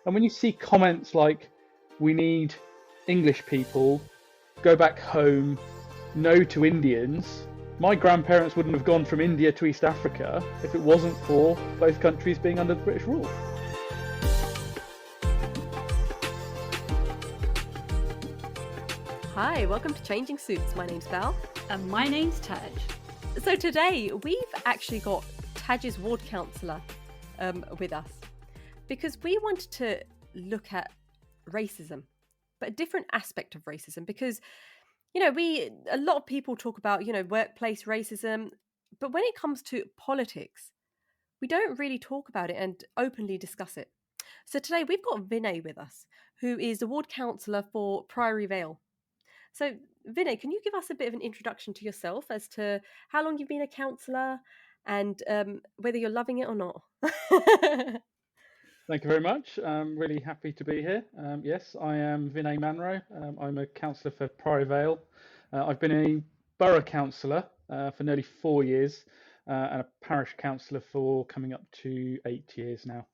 And when you see comments like, we need English people, go back home, no to Indians, my grandparents wouldn't have gone from India to East Africa if it wasn't for both countries being under British rule. Hi, welcome to Changing Suits. My name's Bal. And my name's Taj. So today we've actually got Taj's ward councillor with us because we wanted to look at racism, but a different aspect of racism because, a lot of people talk about, workplace racism, but when it comes to politics, we don't really talk about it and openly discuss it. So today we've got Vinay with us, who is the ward councillor for Priory Vale. So, Vinay, can you give us a bit of an introduction to yourself as to how long you've been a councillor and whether you're loving it or not? Thank you very much. I'm really happy to be here. Yes, I am Vinay Manro. I'm a councillor for Priory Vale. I've been a borough councillor for nearly 4 years and a parish councillor for coming up to 8 years now.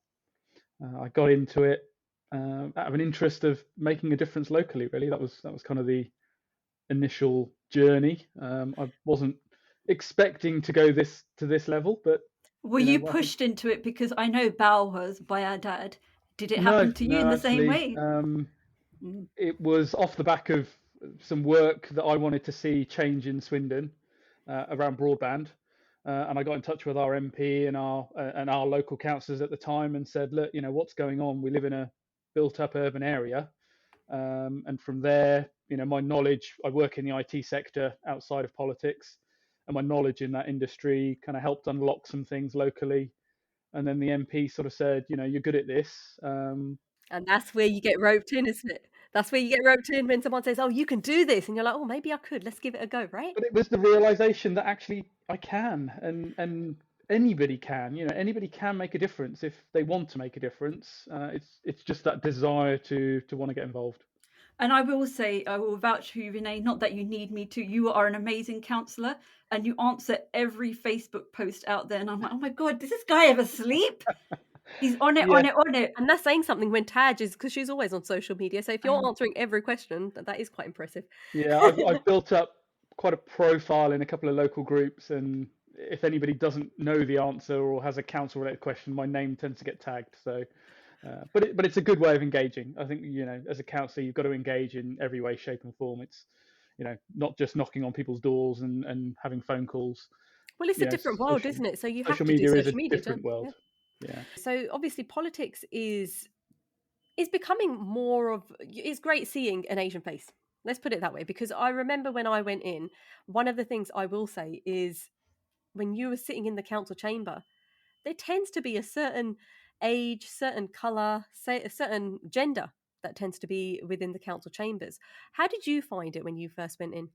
I got into it out of an interest of making a difference locally. Really, that was kind of the initial journey. I wasn't expecting to go to this level, but were you pushed into it because I know Bal was by our dad? Did it happen to you in the same way? It was off the back of some work that I wanted to see change in Swindon around broadband, and I got in touch with our MP and our local councillors at the time and said, look, what's going on? We live in a built-up urban area. And from there, my knowledge, I work in the IT sector outside of politics, and my knowledge in that industry kind of helped unlock some things locally. And then the MP sort of said, you're good at this. And that's where you get roped in, isn't it? That's where you get roped in when someone says, oh, you can do this. And you're like, oh, maybe I could. Let's give it a go, right? But it was the realization that actually I can, and anybody can, anybody can make a difference if they want to make a difference. It's just that desire to want to get involved. And I will say, I will vouch for you, Vinay, not that you need me to. You are an amazing councillor and you answer every Facebook post out there. And I'm like, oh my God, does this guy ever sleep? He's on it, on it. And that's saying something when Taj is, because she's always on social media. So if you're answering every question, that is quite impressive. Yeah, I've built up quite a profile in a couple of local groups. And if anybody doesn't know the answer or has a council-related question, my name tends to get tagged. So... but it's a good way of engaging. I think, as a councillor, you've got to engage in every way, shape and form. It's, not just knocking on people's doors and having phone calls. Well, it's a different world, isn't it? So you have to do social media. Social media is a different world. Yeah. So obviously politics is becoming more of, it's great seeing an Asian face. Let's put it that way, because I remember when I went in, one of the things I will say is when you were sitting in the council chamber, there tends to be a certain age, certain colour, say a certain gender that tends to be within the council chambers. How did you find it when you first went in?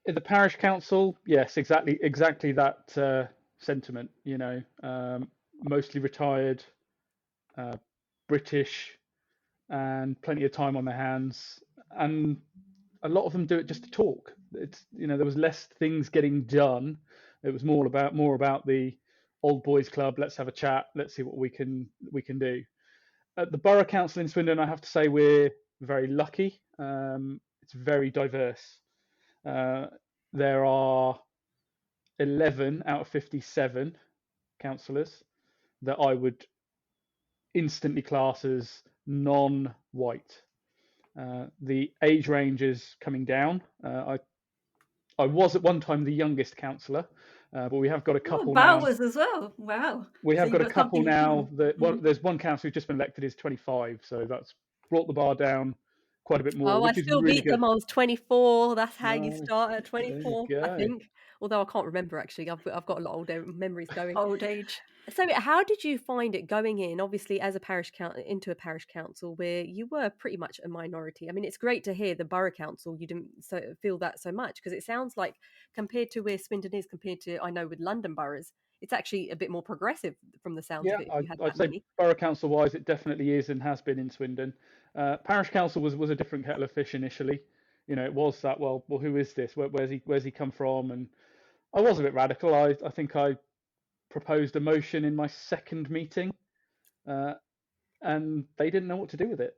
In the parish council, yes, exactly that sentiment. Mostly retired, British, and plenty of time on their hands, and a lot of them do it just to talk. It's there was less things getting done. It was more about the old boys club. Let's have a chat. Let's see what we can do. At the borough council in Swindon, I have to say we're very lucky. It's very diverse. There are 11 out of 57 councillors that I would instantly class as non-white. The age range is coming down. I was at one time the youngest councillor, but we have got a couple now. Bal was as well. Wow. We have got a couple now. There's one councillor who's just been elected, is 25, so that's brought the bar down quite a bit more. Oh, I still beat them. I was 24. That's how you start at 24, I think. Although I can't remember, actually. I've got a lot of memories going. Old age. So how did you find it going in, obviously, as into a parish council where you were pretty much a minority? I mean, it's great to hear the borough council, you didn't feel that so much, because it sounds like compared to where Swindon is, compared to, I know, with London boroughs, it's actually a bit more progressive from the sounds of it. I'd say borough council wise, it definitely is and has been in Swindon. Parish council was a different kettle of fish initially. It was that, well, who is this? Where's he come from? And I was a bit radical. I think I proposed a motion in my second meeting and they didn't know what to do with it.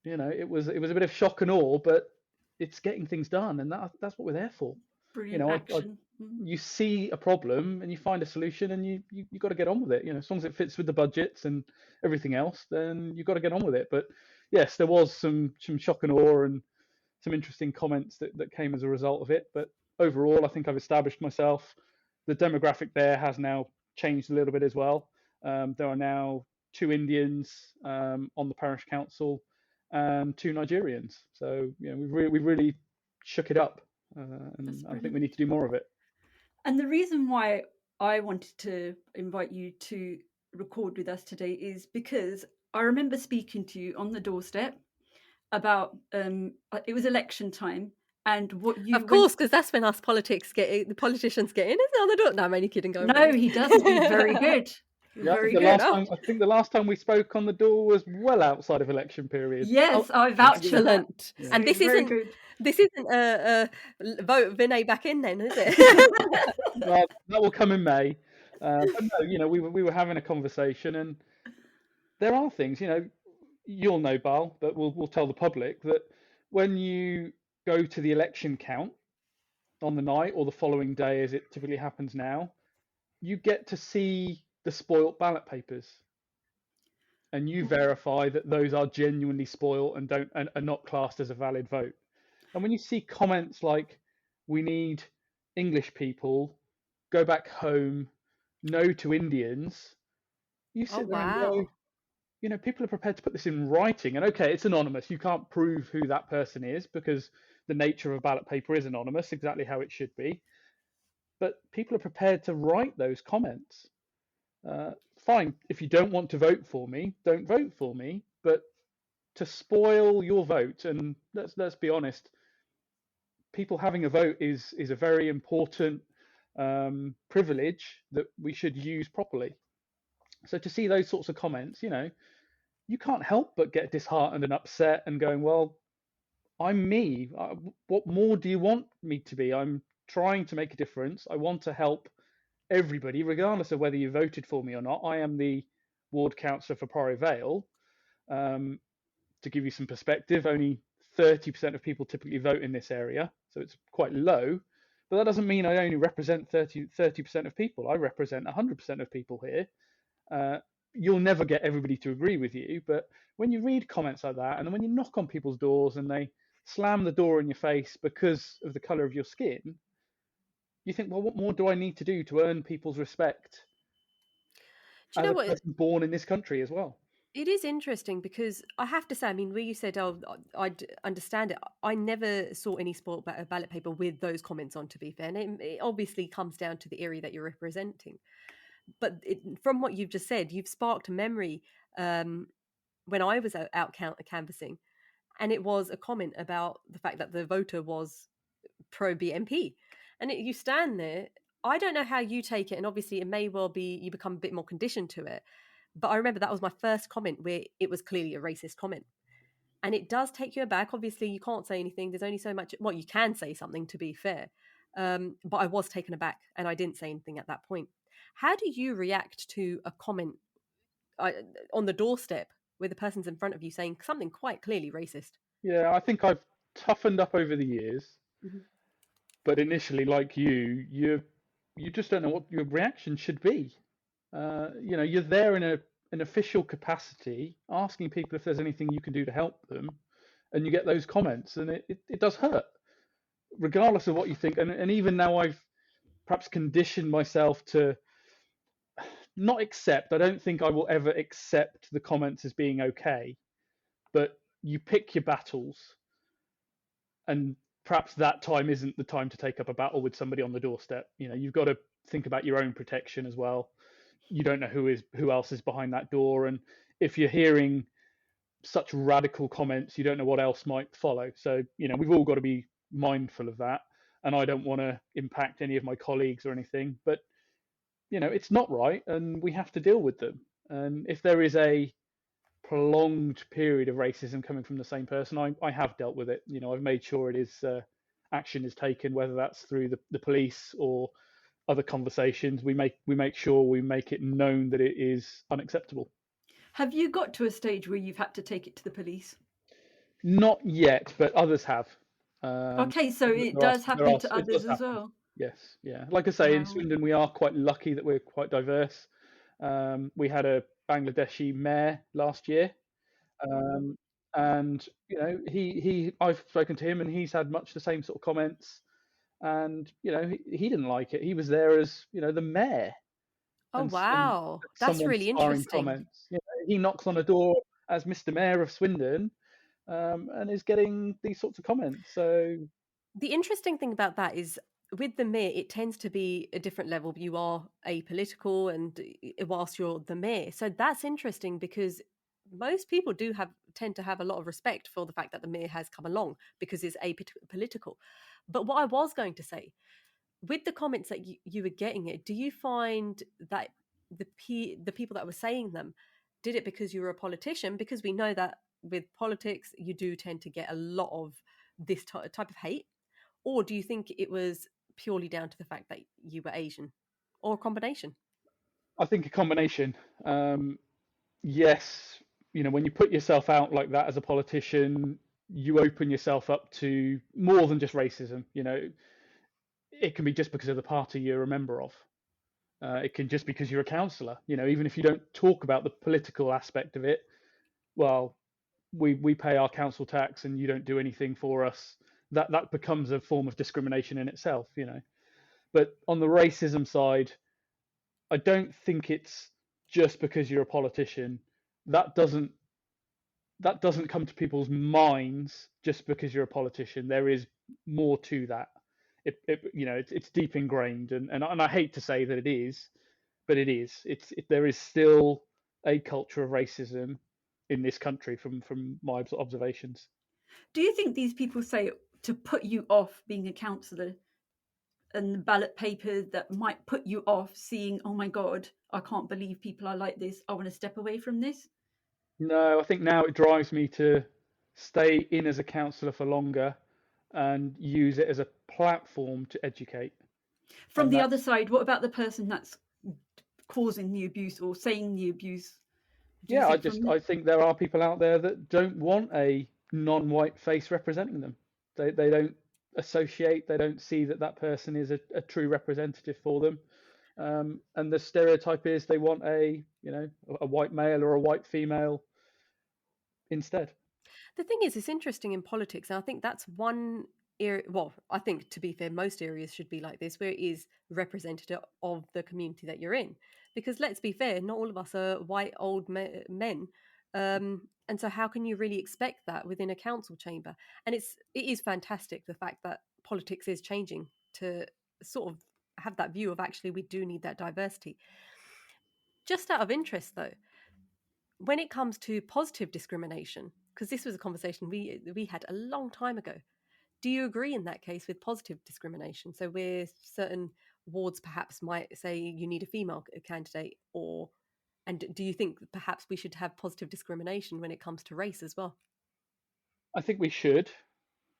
It was a bit of shock and awe, but it's getting things done, and that's what we're there for. Brilliant action. You see a problem and you find a solution, and you got to get on with it. As long as it fits with the budgets and everything else, then you've got to get on with it. But yes, there was some shock and awe and some interesting comments that came as a result of it. But overall, I think I've established myself. The demographic there has now changed a little bit as well. There are now 2 Indians on the parish council and 2 Nigerians. So we've really shook it up, and I think we need to do more of it. And the reason why I wanted to invite you to record with us today is because I remember speaking to you on the doorstep about it was election time, and what you of course, because that's when the politicians get in, isn't it, on the door? No, I'm only kidding. No, he doesn't. He's very good. Very good. I think the last time we spoke on the door was well outside of election period. Yes, I vouch for that. Yeah. And this isn't a vote Vinay back in then, is it? Well, that will come in May. But no, we were having a conversation, and there are things, you'll know, Bal, but we'll tell the public that when you go to the election count on the night or the following day, as it typically happens now, you get to see the spoilt ballot papers, and you verify that those are genuinely spoilt and are not classed as a valid vote. And when you see comments like, "We need English people, go back home, no to Indians," you sit there and go, people are prepared to put this in writing. And okay, it's anonymous. You can't prove who that person is because the nature of a ballot paper is anonymous, exactly how it should be. But people are prepared to write those comments. Fine, if you don't want to vote for me, don't vote for me. But to spoil your vote, and let's be honest, people having a vote is a very important privilege that we should use properly. So to see those sorts of comments, you can't help but get disheartened and upset and going, well, I'm me. What more do you want me to be? I'm trying to make a difference. I want to help everybody, regardless of whether you voted for me or not. I am the ward councillor for Priory Vale. To give you some perspective, only 30% of people typically vote in this area, so it's quite low. But that doesn't mean I only represent 30% of people. I represent 100% of people here. You'll never get everybody to agree with you, but when you read comments like that, and when you knock on people's doors and they slam the door in your face because of the colour of your skin, you think, well, what more do I need to do to earn people's respect? Do you know what? Person born in this country as well. It is interesting because I have to say, I mean, where you said, oh, I understand it, I never saw any spoiled ballot paper with those comments on, to be fair. And it obviously comes down to the area that you're representing. But from what you've just said, you've sparked a memory when I was out canvassing, and it was a comment about the fact that the voter was pro-BNP. And you stand there, I don't know how you take it, and obviously it may well be you become a bit more conditioned to it. But I remember that was my first comment where it was clearly a racist comment. And it does take you aback. Obviously, you can't say anything. There's only so much. Well, you can say something, to be fair. But I was taken aback and I didn't say anything at that point. How do you react to a comment on the doorstep where the person's in front of you saying something quite clearly racist? Yeah, I think I've toughened up over the years. Mm-hmm. But initially, like you just don't know what your reaction should be. You're there in an official capacity, asking people if there's anything you can do to help them, and you get those comments, and it does hurt, regardless of what you think. And even now, I've perhaps conditioned myself to not accept. I don't think I will ever accept the comments as being okay, but you pick your battles, and perhaps that time isn't the time to take up a battle with somebody on the doorstep. You've got to think about your own protection as well. You don't know who else is behind that door, and if you're hearing such radical comments, you don't know what else might follow. So we've all got to be mindful of that, and I don't want to impact any of my colleagues or anything, but it's not right, and we have to deal with them. And if there is a prolonged period of racism coming from the same person, I have dealt with it. I've made sure it is action is taken, whether that's through the police or other conversations. We make sure we make it known that it is unacceptable. Have you got to a stage where you've had to take it to the police? Not yet, but others have. Okay, so it There are, does there are, happen to it others does as happen. well. Yes, yeah. Like I say, in Wow. Swindon, we are quite lucky that we're quite diverse. We had a Bangladeshi mayor last year, and I've spoken to him, and he's had much the same sort of comments. And he didn't like it. He was there as the mayor, Oh, and wow. That's someone's really sparring interesting. comments. He knocks on a door as Mr. Mayor of Swindon, and is getting these sorts of comments. So The interesting thing about that is with the mayor, it tends to be a different level. You are apolitical, and whilst you're the mayor, so that's interesting because most people tend to have a lot of respect for the fact that the mayor has come along because it's apolitical. But what I was going to say, with the comments that you were getting it, do you find that the people that were saying them did it because you were a politician? Because we know that with politics, you do tend to get a lot of this type of hate. Or do you think it was purely down to the fact that you were Asian, or a combination? I think a combination. Yes, when you put yourself out like that as a politician, you open yourself up to more than just racism. It can be just because of the party you're a member of. It can just because you're a councillor. Even if you don't talk about the political aspect of it, well, we pay our council tax and you don't do anything for us. That becomes a form of discrimination in itself. But on the racism side, I don't think it's just because you're a politician. That doesn't come to people's minds just because you're a politician. There is more to that. It's deep ingrained, and I hate to say that it is, but it is. There is still a culture of racism in this country from my observations. Do you think these people say to put you off being a councillor, and the ballot paper that might put you off seeing, oh my God, I can't believe people are like this. I want to step away from this? No, I think now it drives me to stay in as a councillor for longer and use it as a platform to educate. From And the other that's side, what about the person that's causing the abuse or saying the abuse? Do you Yeah, think from I think there are people out there that don't want a non-white face representing them. They don't associate, they don't see that person is a true representative for them. And the stereotype is they want a white male or a white female instead. The thing is, it's interesting in politics, and I think that's one area. Well, I think to be fair, most areas should be like this, where it is representative of the community that you're in. Because let's be fair, not all of us are white old men, and so how can you really expect that within a council chamber? And it is fantastic the fact that politics is changing to sort of have that view of actually we do need that diversity. Just out of interest, though, when it comes to positive discrimination, because this was a conversation we had a long time ago, do you agree in that case with positive discrimination? So where certain wards perhaps might say you need a female candidate, and do you think that perhaps we should have positive discrimination when it comes to race as well? I think we should,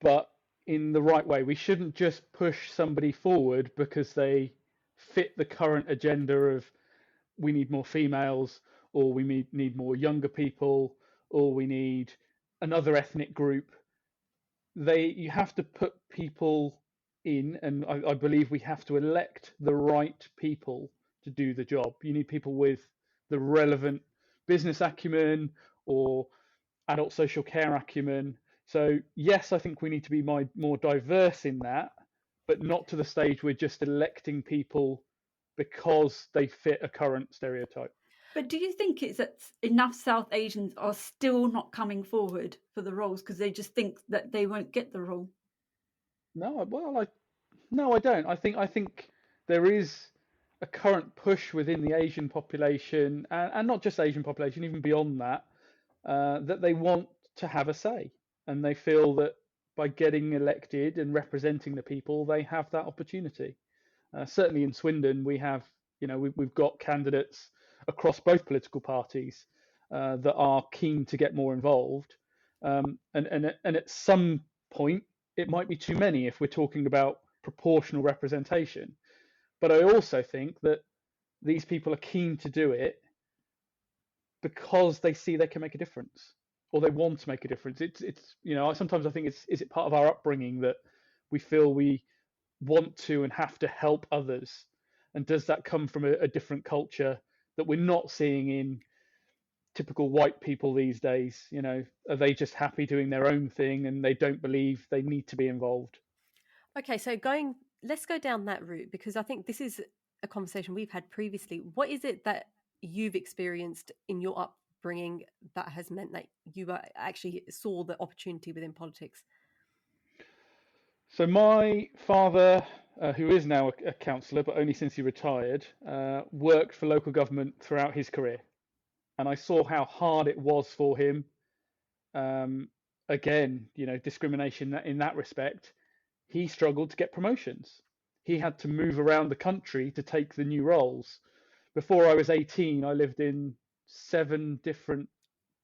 but in the right way. We shouldn't just push somebody forward because they fit the current agenda of we need more females, or we need more younger people, or we need another ethnic group. You have to put people in, and I believe we have to elect the right people to do the job. You need people with the relevant business acumen or adult social care acumen. So yes, I think we need to be more diverse in that, but not to the stage we're just electing people because they fit a current stereotype. But do you think it's that enough South Asians are still not coming forward for the roles because they just think that they won't get the role? No, I don't. I think there is a current push within the Asian population, and not just Asian population, even beyond that, that they want to have a say, and they feel that by getting elected and representing the people, they have that opportunity. Certainly in Swindon, we've got candidates across both political parties that are keen to get more involved, and at some point it might be too many if we're talking about proportional representation. But I also think that these people are keen to do it because they see they can make a difference, or they want to make a difference. It's sometimes I think is it part of our upbringing that we feel we want to and have to help others, and does that come from a different culture that we're not seeing in typical white people these days? Are they just happy doing their own thing and they don't believe they need to be involved? Okay, so let's go down that route, because I think this is a conversation we've had previously. What is it that you've experienced in your upbringing that has meant that you actually saw the opportunity within politics? So my father, who is now a councillor, but only since he retired, worked for local government throughout his career. And I saw how hard it was for him. Again, discrimination in that respect. He struggled to get promotions. He had to move around the country to take the new roles. Before I was 18, I lived in 7 different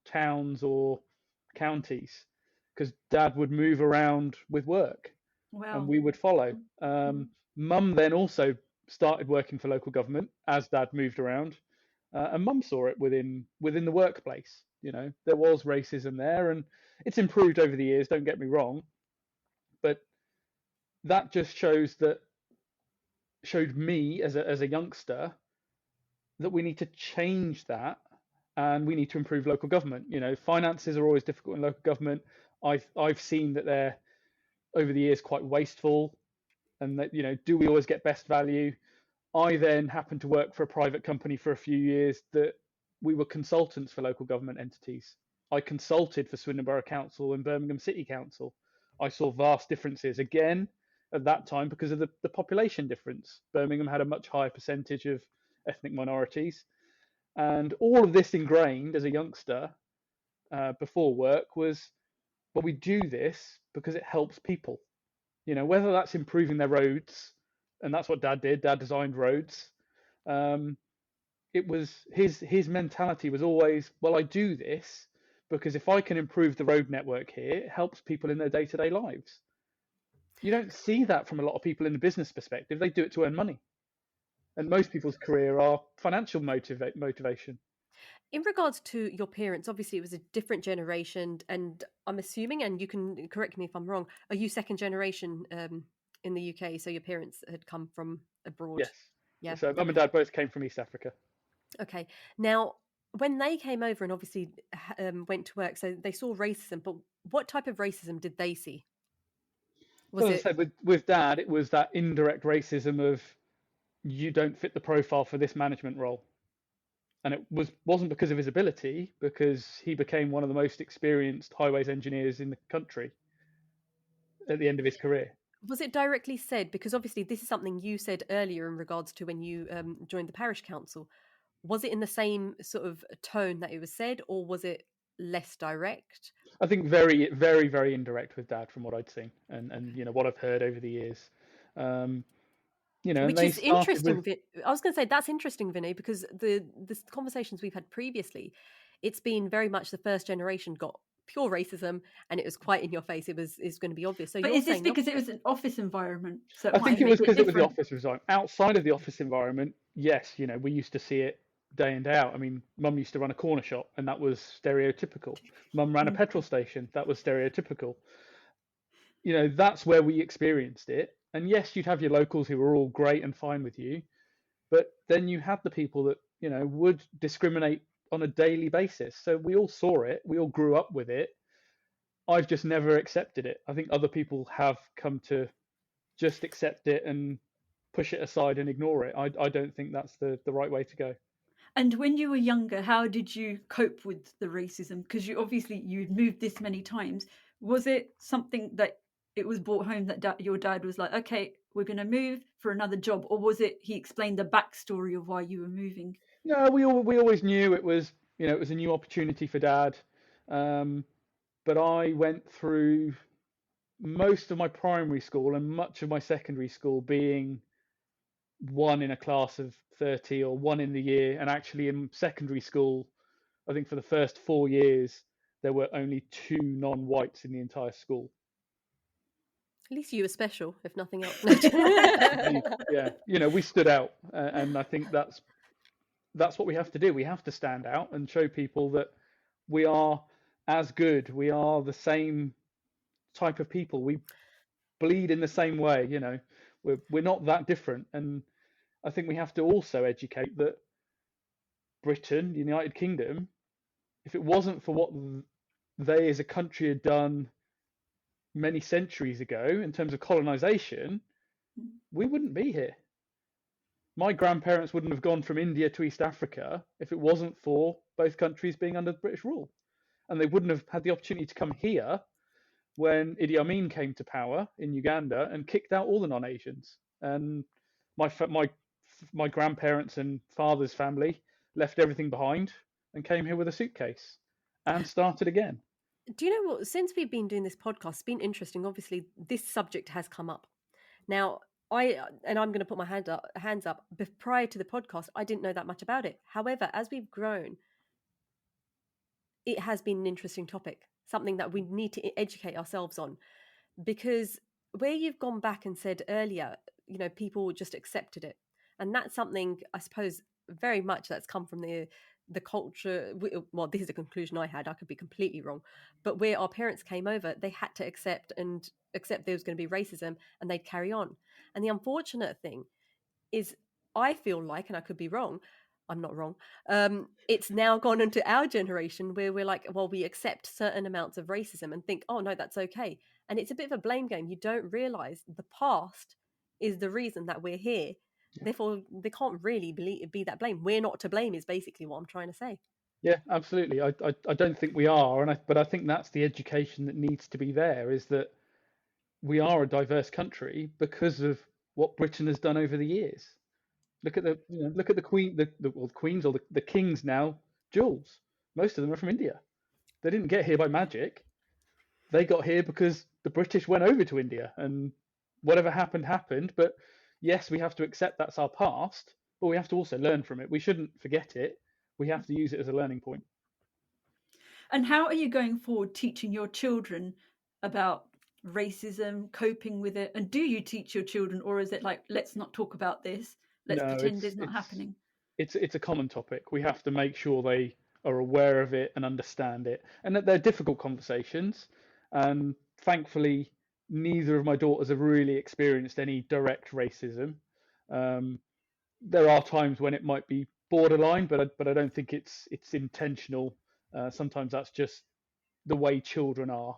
towns or counties because Dad would move around with work. Wow. And we would follow. Mum then also started working for local government as Dad moved around, and Mum saw it within the workplace. There was racism there, and it's improved over the years. Don't get me wrong, but that just showed me as a youngster that we need to change that, and we need to improve local government. Finances are always difficult in local government. I've seen that they're over the years quite wasteful, and that do we always get best value? I then happened to work for a private company for a few years that we were consultants for local government entities. I consulted for Swindon Borough Council and Birmingham City Council. I saw vast differences again at that time because of the population difference. Birmingham had a much higher percentage of ethnic minorities, and all of this ingrained as a youngster before work was, well, we do this because it helps people. Whether that's improving their roads, and that's what Dad did. Dad designed roads. It was his mentality was always, well, I do this because if I can improve the road network here, it helps people in their day-to-day lives. You don't see that from a lot of people in the business perspective. They do it to earn money, and most people's career are financial motivation. In regards to your parents, obviously it was a different generation, and I'm assuming, and you can correct me if I'm wrong, are you second generation in the UK? So your parents had come from abroad? Yes. Yeah. So Mum and Dad both came from East Africa. Okay. Now, when they came over and obviously went to work, so they saw racism, but what type of racism did they see? As I said, with Dad, it was that indirect racism of, you don't fit the profile for this management role. And it wasn't because of his ability, because he became one of the most experienced highways engineers in the country at the end of his career. Was it directly said? Because obviously this is something you said earlier in regards to when you joined the parish council. Was it in the same sort of tone that it was said, or was it less direct? I think very, very, very indirect with Dad, from what I'd seen and what I've heard over the years. Which is interesting. I was going to say that's interesting, Vinay, because the conversations we've had previously, it's been very much the first generation got pure racism, and it was quite in your face. It's going to be obvious. So, but is this because it was an office environment? So I think it was because it was the office environment. Outside of the office environment, yes, we used to see it day in, day out. I mean, Mum used to run a corner shop, and that was stereotypical. Mum ran a petrol station, that was stereotypical. That's where we experienced it. And yes, you'd have your locals who were all great and fine with you, but then you had the people that would discriminate on a daily basis. So we all saw it, we all grew up with it. I've just never accepted it. I think other people have come to just accept it and push it aside and ignore it. I don't think that's the right way to go. And when you were younger, how did you cope with the racism? Because you'd moved this many times. Was it something that it was brought home that your dad was like, okay, we're going to move for another job? Or was it he explained the backstory of why you were moving? No, we always knew it was, it was a new opportunity for Dad. But I went through most of my primary school and much of my secondary school being one in a class of 30 or one in the year. And actually in secondary school, I think for the first 4 years, there were only 2 non-whites in the entire school. At least you were special, if nothing else. Yeah, we stood out, and I think that's that's what we have to do. We have to stand out and show people that we are as good. We are the same type of people. We bleed in the same way. We're not that different. And I think we have to also educate that Britain, the United Kingdom, if it wasn't for what they as a country had done many centuries ago in terms of colonization, we wouldn't be here. My grandparents wouldn't have gone from India to East Africa if it wasn't for both countries being under British rule. And they wouldn't have had the opportunity to come here when Idi Amin came to power in Uganda and kicked out all the non-Asians. And my grandparents and father's family left everything behind and came here with a suitcase and started again. Do you know what? Since we've been doing this podcast, it's been interesting. Obviously, this subject has come up. Now, I'm going to put my hands up. Prior to the podcast, I didn't know that much about it. However, as we've grown, it has been an interesting topic, something that we need to educate ourselves on. Because where you've gone back and said earlier, people just accepted it. And that's something, I suppose, very much that's come from the culture. Well, this is a conclusion I had. I could be completely wrong. But where our parents came over, they had to accept there was going to be racism, and they'd carry on. And the unfortunate thing is, I feel like, and I could be wrong, I'm not wrong, it's now gone into our generation where we're like, well, we accept certain amounts of racism and think, oh no, that's okay. And it's a bit of a blame game. You don't realize the past is the reason that we're here. Yeah. Therefore, they can't really be that blame. We're not to blame is basically what I'm trying to say. Yeah, absolutely. I don't think we are, but I think that's the education that needs to be there, is that we are a diverse country because of what Britain has done over the years. Look at the Queen, the Queens or the Kings now, jewels. Most of them are from India. They didn't get here by magic. They got here because the British went over to India, and whatever happened. But yes, we have to accept that's our past, but we have to also learn from it. We shouldn't forget it. We have to use it as a learning point. And how are you going forward teaching your children about racism, coping with it? And do you teach your children, or is it like, let's not talk about this? Let's pretend it's not happening. It's a common topic. We have to make sure they are aware of it and understand it, and that they're difficult conversations. And thankfully, neither of my daughters have really experienced any direct racism. There are times when it might be borderline, but I don't think it's intentional. Sometimes that's just the way children are.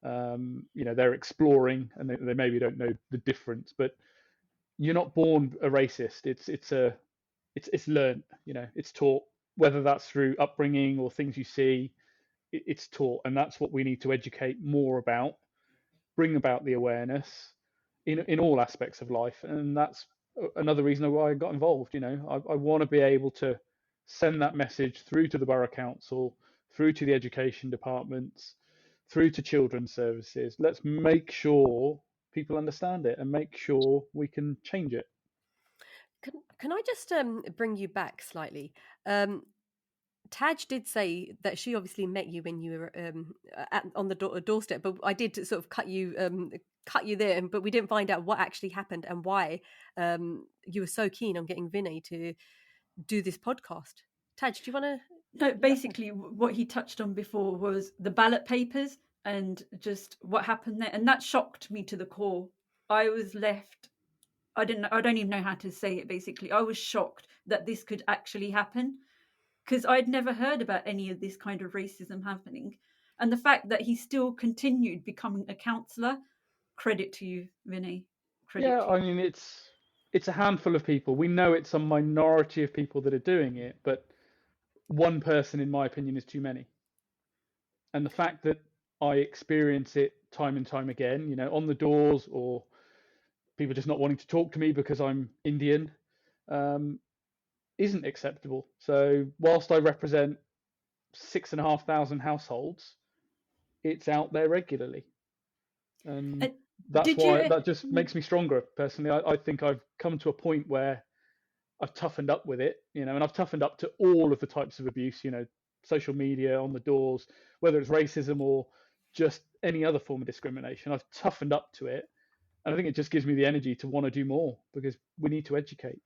They're exploring, and they maybe don't know the difference. But you're not born a racist. It's learned. It's taught. Whether that's through upbringing or things you see, it's taught, and that's what we need to educate more about. Bring about the awareness in all aspects of life, and that's another reason why I got involved. I want to be able to send that message through to the borough council, through to the education departments, through to children's services. Let's make sure people understand it and make sure we can change it. Can I just bring you back slightly? Taj did say that she obviously met you when you were on the doorstep, but I did sort of cut you there, but we didn't find out what actually happened and why you were so keen on getting Vinay to do this podcast. Taj, do you want to? No, basically what he touched on before was the ballot papers and just what happened there, and that shocked me to the core. I was left. I don't even know how to say it. Basically, I was shocked that this could actually happen, because I'd never heard about any of this kind of racism happening. And the fact that he still continued becoming a councillor, credit to you, Vinay. I mean, it's a handful of people. We know it's a minority of people that are doing it, but one person, in my opinion, is too many. And the fact that I experience it time and time again, on the doors, or people just not wanting to talk to me because I'm Indian, isn't acceptable. So whilst I represent 6,500 households, it's out there regularly, and that's why that just makes me stronger. Personally, I think I've come to a point where I've toughened up with it, and I've toughened up to all of the types of abuse, social media, on the doors, whether it's racism or just any other form of discrimination. I've toughened up to it, and I think it just gives me the energy to want to do more, because we need to educate.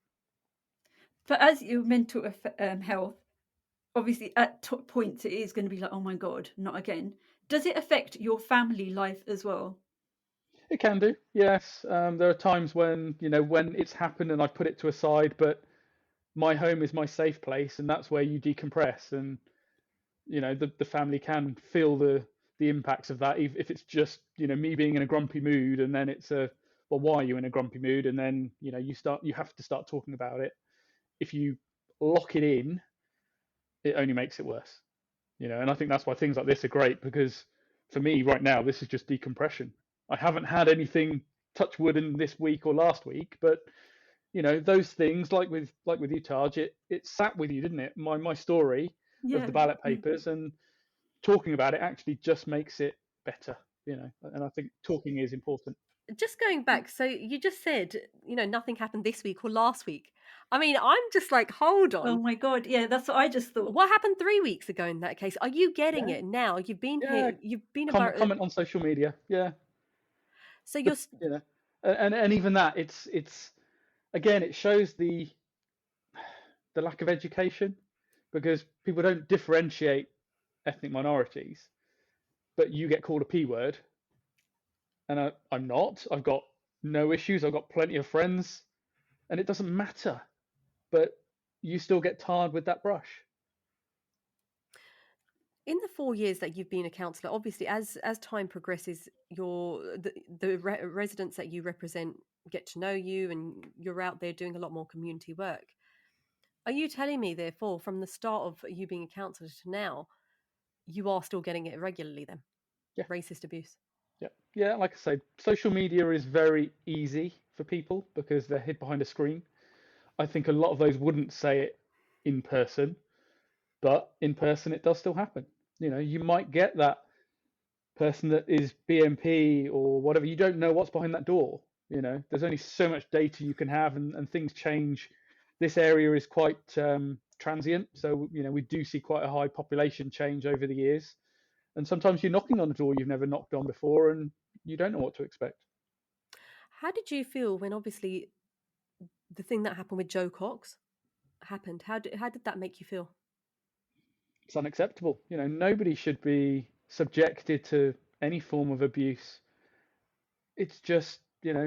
But as your mental health, obviously at points it is going to be like, oh my God, not again. Does it affect your family life as well? It can do, yes. There are times when, when it's happened and I put it to a side, but my home is my safe place, and that's where you decompress. And the family can feel the impacts of that, if it's just me being in a grumpy mood, and then it's well, why are you in a grumpy mood? And then you have to start talking about it. If you lock it in, it only makes it worse. And I think that's why things like this are great, because for me right now, this is just decompression. I haven't had anything, touch wood, in this week or last week, but those things, like with you, Taj, it sat with you, didn't it? My story of Yeah. the ballot papers, and talking about it actually just makes it better. And I think talking is important. Just going back, so you just said, nothing happened this week or last week. I mean, I'm just like, hold on. Oh my God. Yeah, that's what I just thought. What happened 3 weeks ago in that case? Are you getting Yeah. it now? You've been Yeah. here. You've been about. Comment on social media. Yeah. So you're. And even that, it's again, it shows the lack of education, because people don't differentiate ethnic minorities, but you get called a P word, and I'm not. I've got no issues. I've got plenty of friends, and it doesn't matter. But you still get tarred with that brush. In the 4 years that you've been a councillor, obviously, as time progresses, the residents that you represent get to know you, and you're out there doing a lot more community work. Are you telling me, therefore, from the start of you being a councillor to now, you are still getting it regularly then? Yeah. Racist abuse. Yeah. Like I say, social media is very easy for people because they're hid behind a screen. I think a lot of those wouldn't say it in person, but in person it does still happen. You might get that person that is BMP or whatever. You don't know what's behind that door. There's only so much data you can have, and things change. This area is quite transient, so we do see quite a high population change over the years. And sometimes you're knocking on a door you've never knocked on before, and you don't know what to expect. How did you feel when, obviously, the thing that happened with Joe Cox happened? How did that make you feel? It's unacceptable. Nobody should be subjected to any form of abuse. It's just,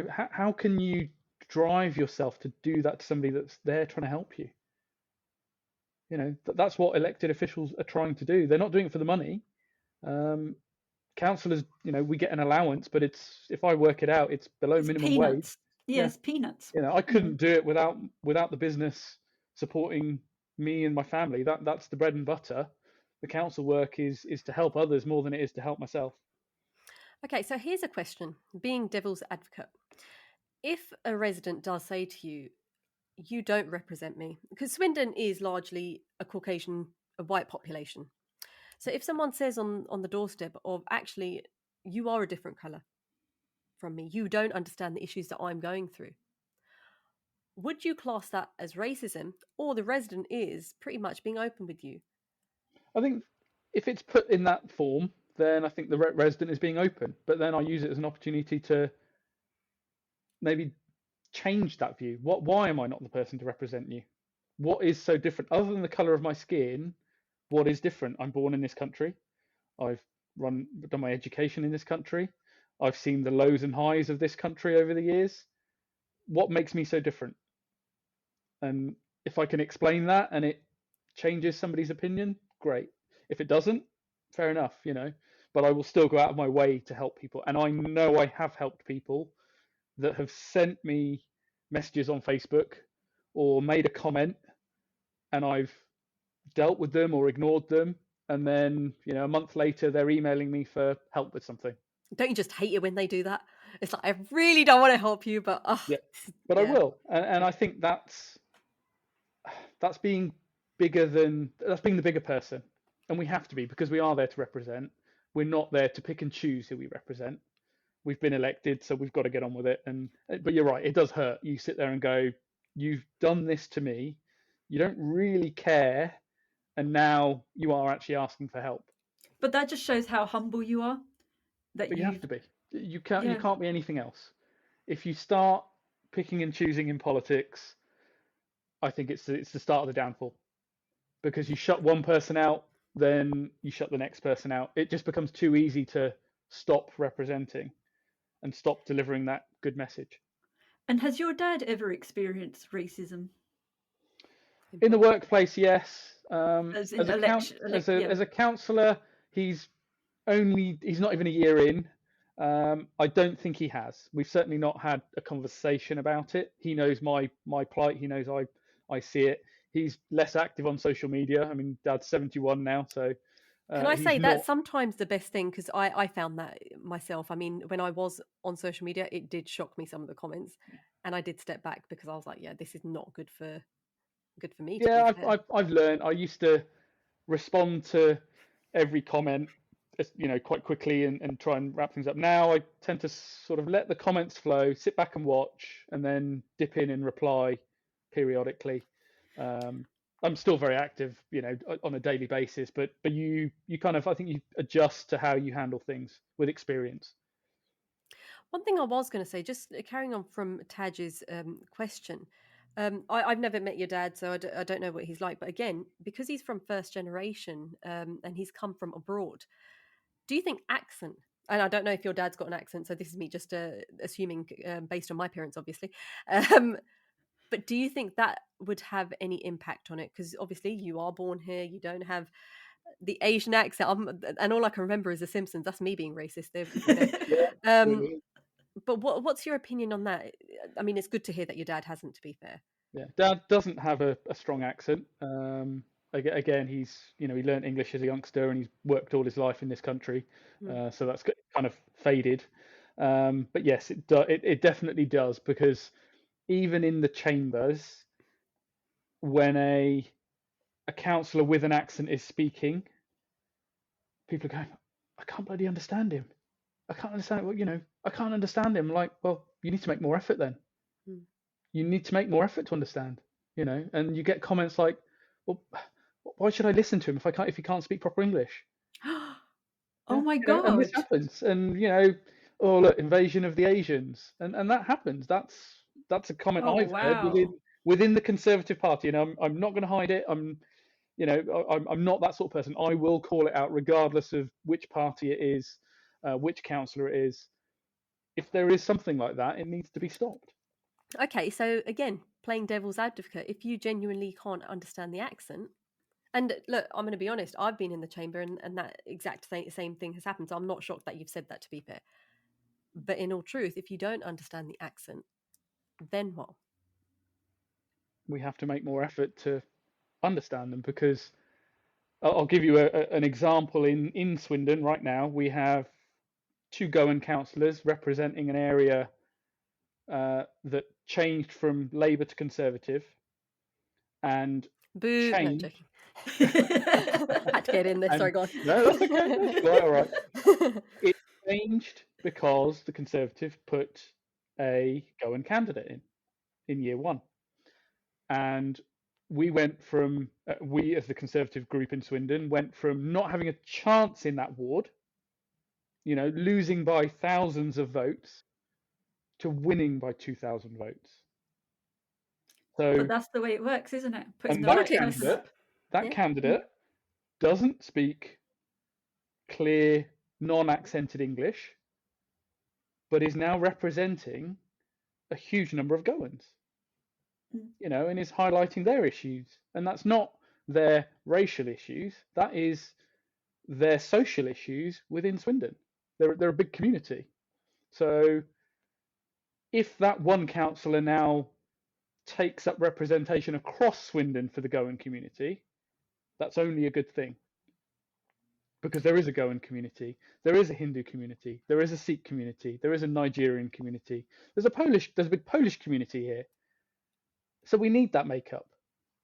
how can you drive yourself to do that to somebody that's there trying to help you? That's what elected officials are trying to do. They're not doing it for the money. Councillors, we get an allowance, but if I work it out, it's below minimum peanuts. wage. Yes, peanuts. I couldn't do it without the business supporting me and my family. That's the bread and butter. The council work is to help others more than it is to help myself. Okay, so here's a question, being devil's advocate. If a resident does say to you, you don't represent me, because Swindon is largely a Caucasian, a white population. So if someone says on the doorstep of, actually, you are a different colour from me, you don't understand the issues that I'm going through, would you class that as racism, or the resident is pretty much being open with you? I think if it's put in that form, then I think the resident is being open. But then I use it as an opportunity to maybe change that view. Why am I not the person to represent you? What is so different? Other than the colour of my skin, what is different? I'm born in this country. I've done my education in this country. I've seen the lows and highs of this country over the years. What makes me so different? And if I can explain that and it changes somebody's opinion, great. If it doesn't, fair enough, but I will still go out of my way to help people. And I know I have helped people that have sent me messages on Facebook or made a comment, and I've dealt with them or ignored them. And then, a month later, they're emailing me for help with something. Don't you just hate it when they do that? It's like, I really don't want to help you, but yeah, but I will. And I think that's being that's being the bigger person. And we have to be, because we are there to represent. We're not there to pick and choose who we represent. We've been elected, so we've got to get on with it. But you're right, it does hurt. You sit there and go, you've done this to me. You don't really care, and now you are actually asking for help. But that just shows how humble you are. But you have to be. You can't be anything else. If you start picking and choosing in politics, I think it's the start of the downfall, because you shut one person out, then you shut the next person out. It just becomes too easy to stop representing and stop delivering that good message. And has your dad ever experienced racism? In the workplace, yes. As in As a councillor, he's not even a year in. I don't think he has. We've certainly not had a conversation about it. He knows my plight. He knows I see it. He's less active on social media. I mean, Dad's 71 now, so. Can I say that's sometimes the best thing, because I found that myself. I mean, when I was on social media, it did shock me, some of the comments, and I did step back because I was like, yeah, this is not good for me. Yeah, I've learned. I used to respond to every comment, quite quickly and try and wrap things up. Now I tend to sort of let the comments flow, sit back and watch, and then dip in and reply periodically. I'm still very active, on a daily basis, but you kind of, I think you adjust to how you handle things with experience. One thing I was going to say, just carrying on from Taj's question, I've never met your dad, so I don't know what he's like. But again, because he's from first generation and he's come from abroad, do you think accent, and I don't know if your dad's got an accent, so this is me just assuming based on my parents, obviously, but do you think that would have any impact on it? Because obviously you are born here, you don't have the Asian accent, and all I can remember is The Simpsons. That's me being racist there. But what's your opinion on that? I mean, it's good to hear that your dad hasn't, to be fair. Yeah, Dad doesn't have a strong accent. Again, he learned English as a youngster and he's worked all his life in this country, so that's kind of faded. But yes, it definitely does, because even in the chambers, when a councillor with an accent is speaking, people are going, I can't bloody understand him. I can't understand. Well, I can't understand him. Like, well, you need to make more effort then. You need to make more effort to understand. And you get comments like, well, why should I listen to him if he can't speak proper English? Oh my God! And this happens. And oh look, invasion of the Asians, and that happens. That's a comment I've heard within the Conservative Party, and I'm not going to hide it. I'm not that sort of person. I will call it out regardless of which party it is, which councillor it is. If there is something like that, it needs to be stopped. Okay, so again, playing devil's advocate, if you genuinely can't understand the accent, and look, I'm going to be honest, I've been in the chamber and that exact same thing has happened, so I'm not shocked that you've said that, to be fair. But in all truth, if you don't understand the accent, then what? We have to make more effort to understand them, because I'll give you an example. In Swindon right now, we have 2 Goan councillors representing an area that changed from Labour to Conservative, and boo. changed. No, had to get in there. Sorry, go on. No, that's okay. That's all right. It changed because the Conservative put a Goan candidate in year 1, and we went from we as the Conservative group in Swindon went from not having a chance in that ward, losing by thousands of votes, to winning by 2,000 votes. So, but that's the way it works, isn't it? And that candidate doesn't speak clear, non-accented English, but is now representing a huge number of Goans, and is highlighting their issues. And that's not their racial issues, that is their social issues within Swindon. They're a big community. So if that one councillor now takes up representation across Swindon for the Goan community, that's only a good thing. Because there is a Goan community, there is a Hindu community, there is a Sikh community, there is a Nigerian community, there's a big Polish community here. So we need that makeup.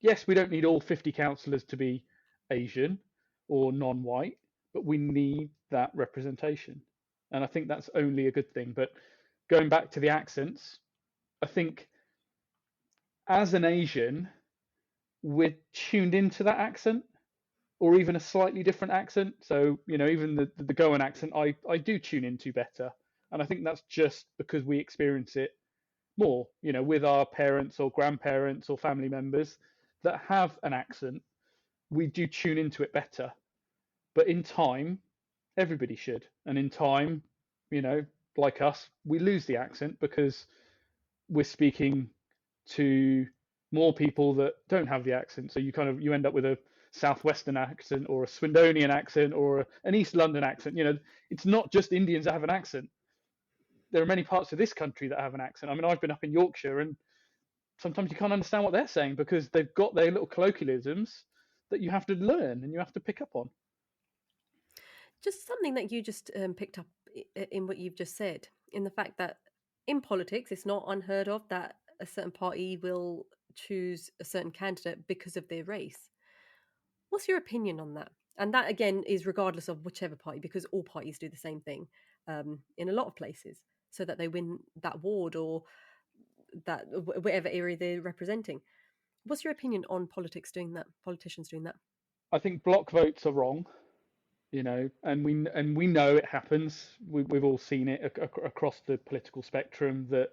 Yes, we don't need all 50 councillors to be Asian or non-white, but we need that representation. And I think that's only a good thing. But going back to the accents, I think as an Asian, we're tuned into that accent, or even a slightly different accent. So, even the Goan accent, I do tune into better. And I think that's just because we experience it more, with our parents or grandparents or family members that have an accent. We do tune into it better. But in time, everybody should. And in time, like us, we lose the accent because we're speaking to more people that don't have the accent. So you end up with a southwestern accent or a Swindonian accent or an East London accent. It's not just Indians that have an accent. There are many parts of this country that have an accent. I mean, I've been up in Yorkshire, and sometimes you can't understand what they're saying because they've got their little colloquialisms that you have to learn and you have to pick up on. Just something that you just picked up in what you've just said, in the fact that in politics, it's not unheard of that a certain party will choose a certain candidate because of their race. What's your opinion on that? And that, again, is regardless of whichever party, because all parties do the same thing in a lot of places, so that they win that ward or that whatever area they're representing. What's your opinion on politicians doing that? I think block votes are wrong, and we know it happens. We've all seen it across the political spectrum, that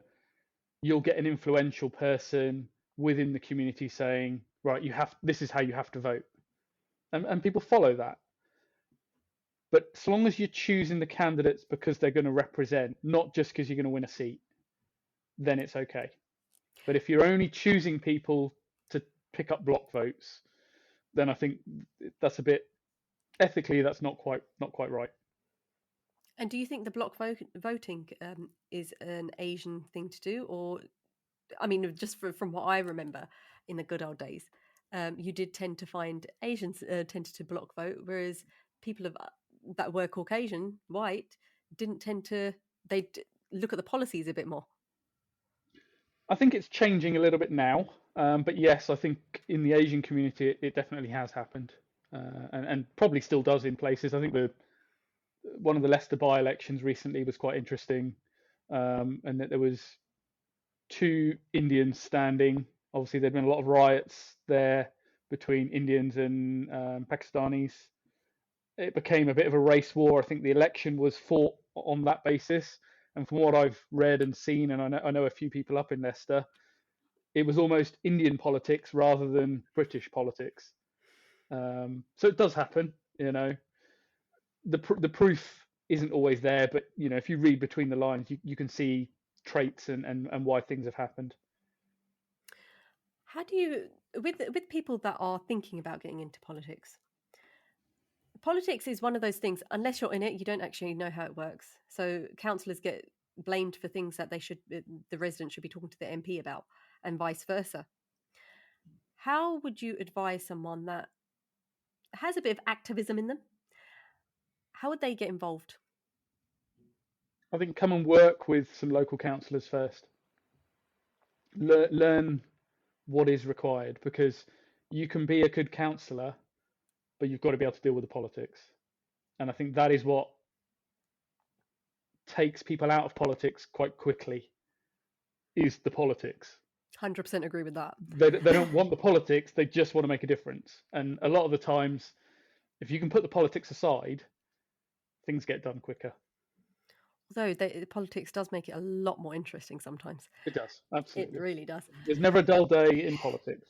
you'll get an influential person within the community saying, right, this is how you have to vote, and people follow that. But as long as you're choosing the candidates because they're going to represent, not just because you're going to win a seat, then it's okay. But if you're only choosing people to pick up block votes, then I think that's a bit, ethically, that's not quite right. And do you think the block voting is an Asian thing to do? Or, I mean, just from what I remember in the good old days, you did tend to find Asians tended to block vote, whereas people that were Caucasian, white, didn't tend to, they'd look at the policies a bit more. I think it's changing a little bit now. But yes, I think in the Asian community, it definitely has happened, and probably still does in places. I think one of the Leicester by-elections recently was quite interesting, and that there was 2 Indians standing. Obviously, there'd been a lot of riots there between Indians and Pakistanis. It became a bit of a race war. I think the election was fought on that basis. And from what I've read and seen, and I know a few people up in Leicester, it was almost Indian politics rather than British politics. So it does happen, The proof isn't always there, but if you read between the lines, you can see traits and why things have happened. How do you, with people that are thinking about getting into politics? Politics is one of those things, unless you're in it, you don't actually know how it works. So councillors get blamed for things that the residents should be talking to the MP about, and vice versa. How would you advise someone that has a bit of activism in them? How would they get involved? I think come and work with some local councillors first. Learn what is required, because you can be a good councillor, but you've got to be able to deal with the politics. And I think that is what takes people out of politics quite quickly, is the politics. 100% agree with that. They don't want the politics, they just want to make a difference. And a lot of the times, if you can put the politics aside, things get done quicker. Although the politics does make it a lot more interesting sometimes. It does, absolutely. It really does. There's never a dull day in politics.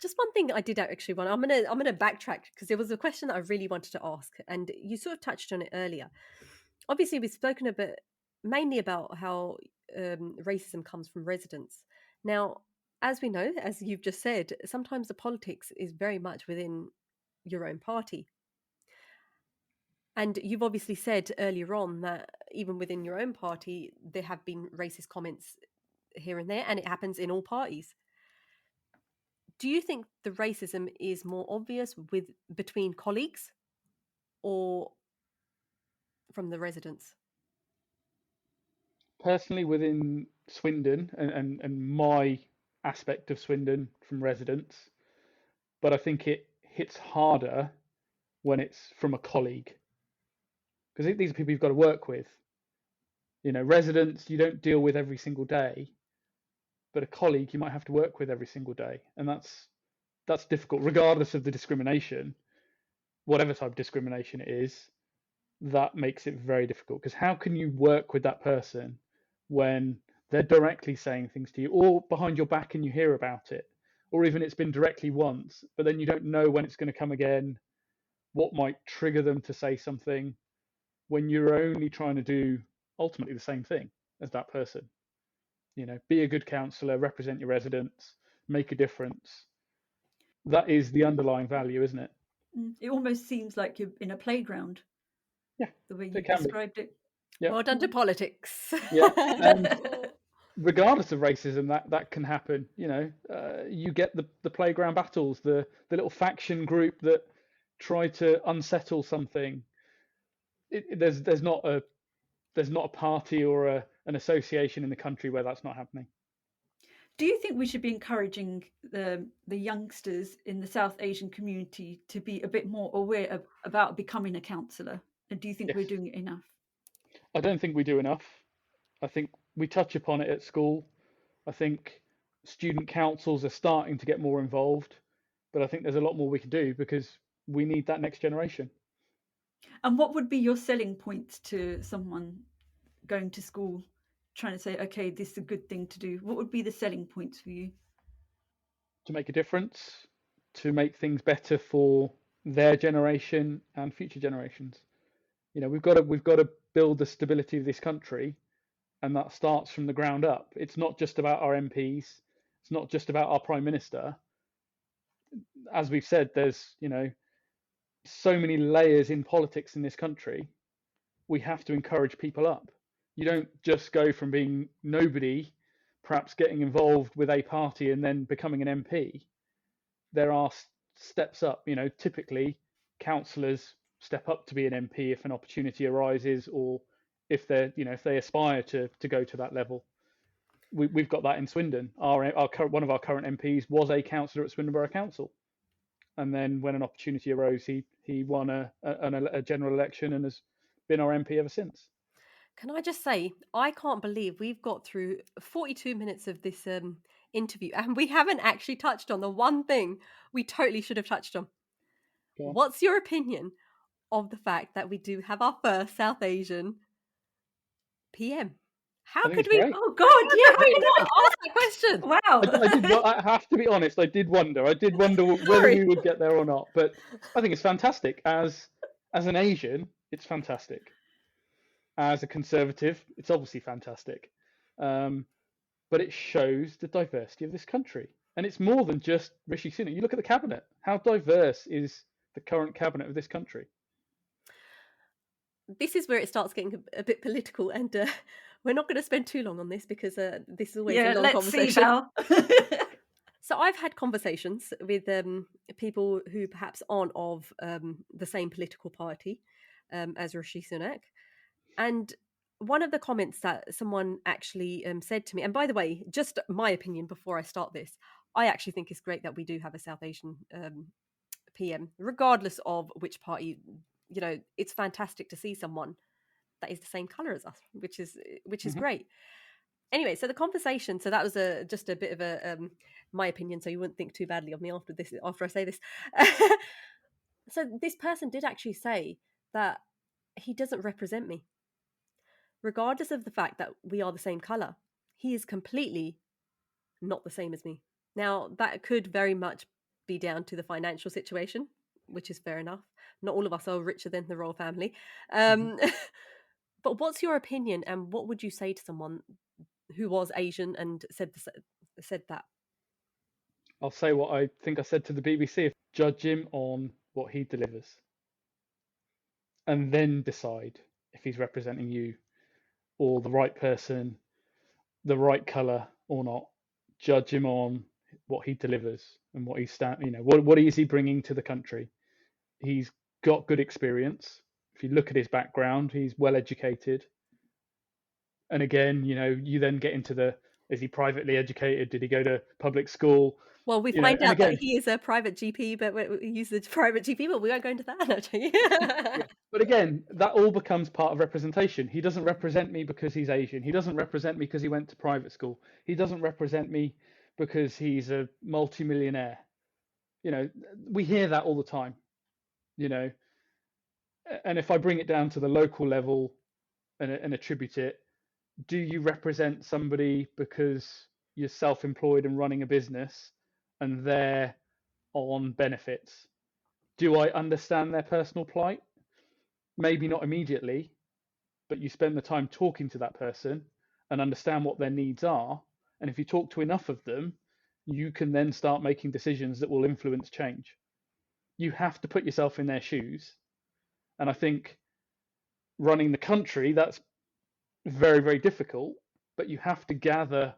Just one thing I did actually want. I'm gonna backtrack, because there was a question that I really wanted to ask, and you sort of touched on it earlier. Obviously, we've spoken a bit mainly about how racism comes from residents. Now, as we know, as you've just said, sometimes the politics is very much within your own party. And you've obviously said earlier on that even within your own party, there have been racist comments here and there, and it happens in all parties. Do you think the racism is more obvious between colleagues or from the residents? Personally, within Swindon and my aspect of Swindon from residents, but I think it hits harder when it's from a colleague, because these are people you've got to work with. Residents you don't deal with every single day, but a colleague you might have to work with every single day, and that's difficult, regardless of the discrimination, whatever type of discrimination it is. That makes it very difficult, because how can you work with that person when they're directly saying things to you, or behind your back and you hear about it, or even it's been directly once, but then you don't know when it's going to come again, what might trigger them to say something, when you're only trying to do ultimately the same thing as that person. Be a good councillor, represent your residents, make a difference. That is the underlying value, isn't it? It almost seems like you're in a playground. Yeah, the way you it can be. described it. Yeah. Well done to politics. Yeah, and regardless of racism, that can happen. You get the playground battles, the little faction group that try to unsettle something. There's not a party or an association in the country where that's not happening. Do you think we should be encouraging the youngsters in the South Asian community to be a bit more aware about becoming a councillor? And do you think Yes. we're doing it enough? I don't think we do enough. I think we touch upon it at school. I think student councils are starting to get more involved, but I think there's a lot more we can do because we need that next generation. And what would be your selling points to someone going to school, trying to say, okay, this is a good thing to do? What would be the selling points for you? To make a difference, to make things better for their generation and future generations. We've got to build the stability of this country, and that starts from the ground up. It's not just about our MPs. It's not just about our Prime Minister. As we've said, there's so many layers in politics in this country. We have to encourage people up. You don't just go from being nobody, perhaps getting involved with a party and then becoming an MP. There are steps up. Typically councillors step up to be an MP if an opportunity arises, or if they aspire to go to that level. We've got that in Swindon. One of our current MPs was a councillor at Swindon Borough Council, and then when an opportunity arose, he won a general election and has been our MP ever since. Can I just say, I can't believe we've got through 42 minutes of this interview and we haven't actually touched on the one thing we totally should have touched on. Yeah. What's your opinion of the fact that we do have our first South Asian PM? How could we? Great. Oh God, yeah, How did we ask that question? wow. I have to be honest. I did wonder whether we would get there or not. But I think it's fantastic. As an Asian, it's fantastic. As a Conservative, it's obviously fantastic. But it shows the diversity of this country, and it's more than just Rishi Sunak. You look at the cabinet. How diverse is the current cabinet of this country? This is where it starts getting a bit political, and we're not going to spend too long on this because this is always a long conversation. So I've had conversations with people who perhaps aren't of the same political party as Rishi Sunak, and one of the comments that someone actually said to me, and by the way, just my opinion before I start this, I actually think it's great that we do have a South Asian PM, regardless of which party. It's fantastic to see someone that is the same colour as us, which is great. Anyway, so the conversation, so that was just a bit of a my opinion, so you wouldn't think too badly of me after I say this. So this person did actually say that he doesn't represent me. Regardless of the fact that we are the same colour, he is completely not the same as me. Now, that could very much be down to the financial situation, which is fair enough. Not all of us are richer than the royal family. But what's your opinion, and what would you say to someone who was Asian and said that? I'll say what I think I said to the BBC. Judge him on what he delivers, and then decide if he's representing you or the right person, the right colour or not. Judge him on what he delivers and what what is he bringing to the country. He's got good experience. If you look at his background, he's well educated. And again, you then get into is he privately educated? Did he go to public school? Well, we find out that he is a private GP, but we use the private GP, but we won't go into that. Yeah. But again, that all becomes part of representation. He doesn't represent me because he's Asian. He doesn't represent me because he went to private school. He doesn't represent me because he's a multimillionaire. We hear that all the time. And if I bring it down to the local level and attribute it, do you represent somebody because you're self-employed and running a business and they're on benefits? Do I understand their personal plight? Maybe not immediately, but you spend the time talking to that person and understand what their needs are. And if you talk to enough of them, you can then start making decisions that will influence change. You have to put yourself in their shoes. And I think running the country, that's very, very difficult, but you have to gather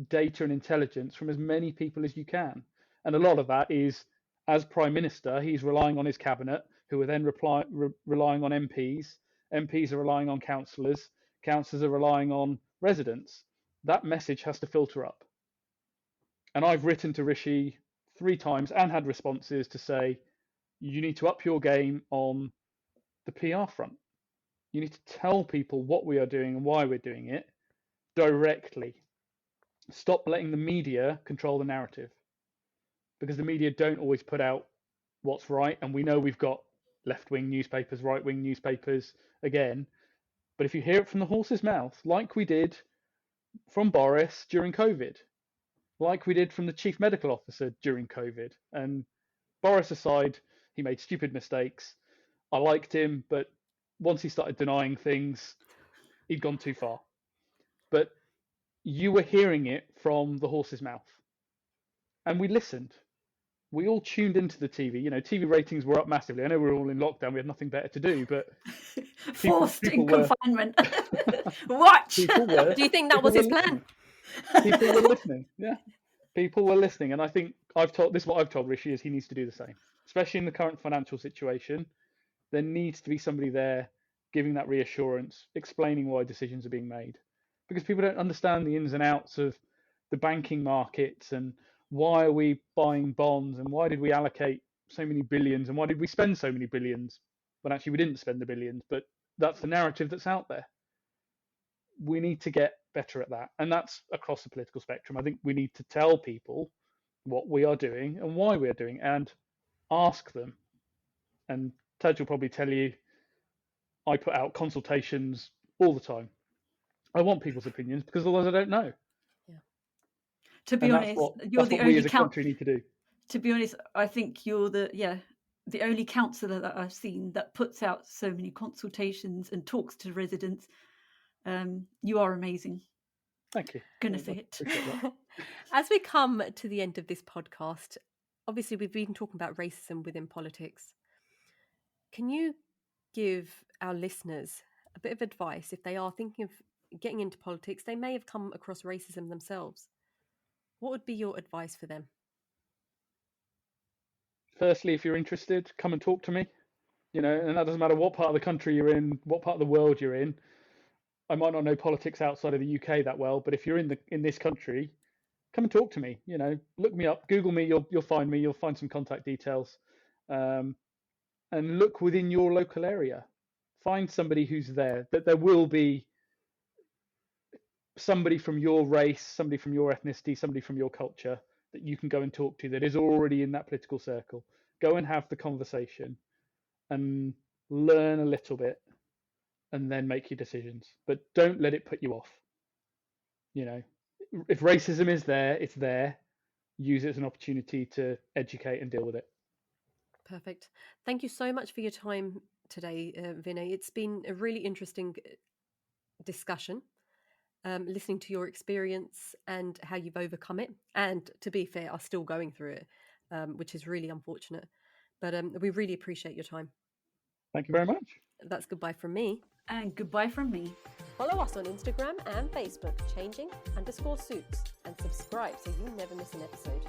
data and intelligence from as many people as you can. And a lot of that is, as Prime Minister, he's relying on his cabinet, who are then relying on MPs. MPs are relying on councillors. Councillors are relying on residents. That message has to filter up. And I've written to Rishi 3 times and had responses to say, you need to up your game on the PR front. You need to tell people what we are doing and why we're doing it directly. Stop letting the media control the narrative, because the media don't always put out what's right. And we know we've got left-wing newspapers, right-wing newspapers again. But if you hear it from the horse's mouth, like we did from Boris during COVID, like we did from the chief medical officer during COVID, and Boris aside, he made stupid mistakes. I liked him, but once he started denying things, he'd gone too far. But you were hearing it from the horse's mouth. And we listened. We all tuned into the TV. You know, TV ratings were up massively. I know we're all in lockdown. We had nothing better to do, but forced in confinement. Watch. Do you think that was his plan? People were listening. Yeah, people were listening, and I think what I've told Rishi is he needs to do the same, especially in the current financial situation. There needs to be somebody there giving that reassurance, explaining why decisions are being made, because people don't understand the ins and outs of the banking markets and why are we buying bonds and why did we allocate so many billions and why did we spend so many billions when actually we didn't spend the billions. But that's the narrative that's out there. We need to get better at that, and that's across the political spectrum. I think we need to tell people what we are doing and why we are doing, and ask them. And Taj will probably tell you, I put out consultations all the time. I want people's opinions because otherwise I don't know. Yeah. To be honest, you're the only country need to do. To be honest, I think you're the only councillor that I've seen that puts out so many consultations and talks to residents. You are amazing. Thank you. Gonna say it. As we come to the end of this podcast, obviously we've been talking about racism within politics. Can you give our listeners a bit of advice if they are thinking of getting into politics? They may have come across racism themselves. What would be your advice for them? Firstly, if you're interested, come and talk to me. You know, and that doesn't matter what part of the country you're in, what part of the world you're in. I might not know politics outside of the UK that well, but if you're in this country, come and talk to me. You know, look me up, Google me, you'll find me. You'll find some contact details, and look within your local area. Find somebody who's there. That there will be somebody from your race, somebody from your ethnicity, somebody from your culture that you can go and talk to that is already in that political circle. Go and have the conversation and learn a little bit, and then make your decisions. But don't let it put you off. You know, if racism is there, it's there. Use it as an opportunity to educate and deal with it. Perfect. Thank you so much for your time today, Vinay. It's been a really interesting discussion, listening to your experience and how you've overcome it. And to be fair, are still going through it, which is really unfortunate. But we really appreciate your time. Thank you very much. That's goodbye from me. And goodbye from me. Follow us on Instagram and Facebook, changing_suits, and subscribe so you never miss an episode.